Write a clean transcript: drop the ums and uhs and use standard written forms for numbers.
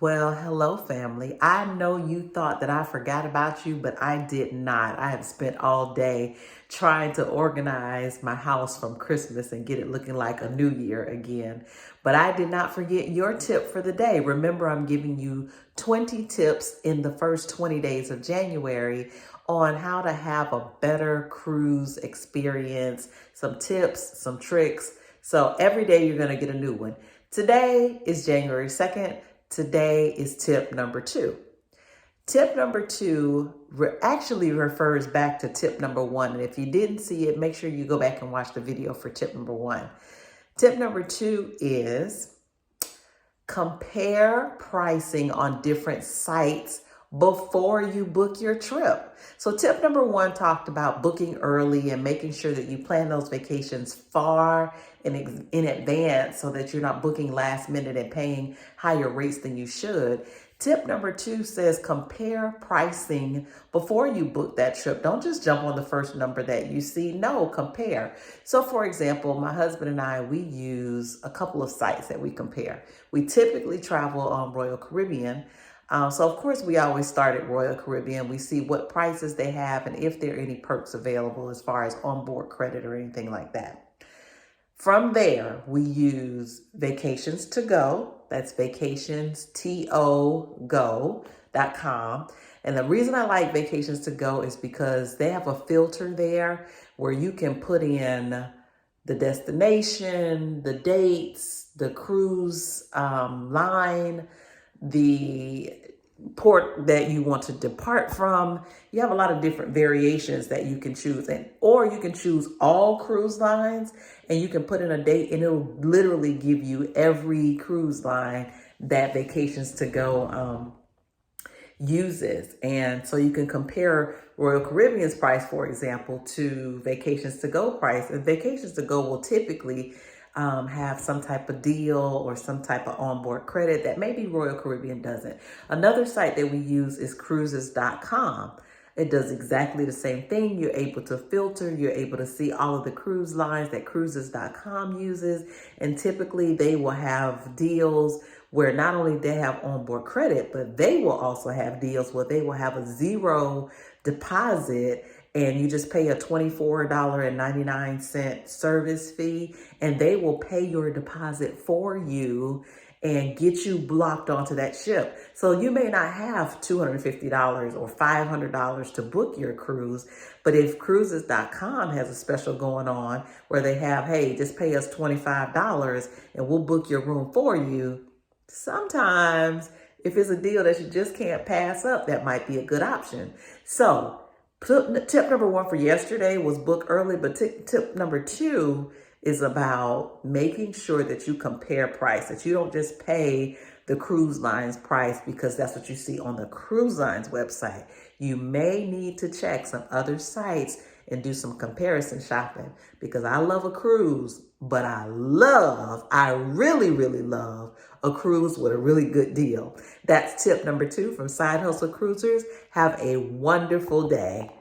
Well, hello, family. I know you thought that I forgot about you, but I did not. I have spent all day trying to organize my house from Christmas and get it looking like a new year again. But I did not forget your tip for the day. Remember, I'm giving you 20 tips in the first 20 days of January on how to have a better cruise experience, some tips, some tricks. So every day you're going to get a new one. Today is January 2nd. Today is tip number 2. Tip number 2 actually refers back to tip number 1. And if you didn't see it, make sure you go back and watch the video for tip number 1. Tip number 2 is compare pricing on different sites before you book your trip. So tip number 1 talked about booking early and making sure that you plan those vacations far in advance so that you're not booking last minute and paying higher rates than you should. Tip number 2 says compare pricing before you book that trip. Don't just jump on the first number that you see. No, compare. So for example, my husband and I, we use a couple of sites that we compare. We typically travel on Royal Caribbean. So of course we always start at Royal Caribbean. We see what prices they have and if there are any perks available as far as onboard credit or anything like that. From there, we use Vacations to Go. That's vacationstogo.com. And the reason I like Vacations to Go is because they have a filter there where you can put in the destination, the dates, the cruise line, the port that you want to depart from. You have a lot of different variations that you can choose, or you can choose all cruise lines and you can put in a date and it'll literally give you every cruise line that Vacations to Go uses. And so you can compare Royal Caribbean's price, for example, to Vacations to Go price. And Vacations to Go will typically have some type of deal or some type of onboard credit that maybe Royal Caribbean doesn't. Another site that we use is cruises.com. It does exactly the same thing. You're able to filter, you're able to see all of the cruise lines that cruises.com uses. And typically they will have deals where not only they have onboard credit, but they will also have deals where they will have a zero deposit and you just pay a $24.99 service fee and they will pay your deposit for you and get you blocked onto that ship. So you may not have $250 or $500 to book your cruise, but if cruises.com has a special going on where they have, hey, just pay us $25 and we'll book your room for you, sometimes if it's a deal that you just can't pass up, that might be a good option. So tip number 1 for yesterday was book early, but tip number 2 is about making sure that you compare price, that you don't just pay the cruise line's price because that's what you see on the cruise line's website. You may need to check some other sites and do some comparison shopping because I love a cruise, but I really, really love a cruise with a really good deal. That's tip number 2 from Side Hustle Cruisers. Have a wonderful day.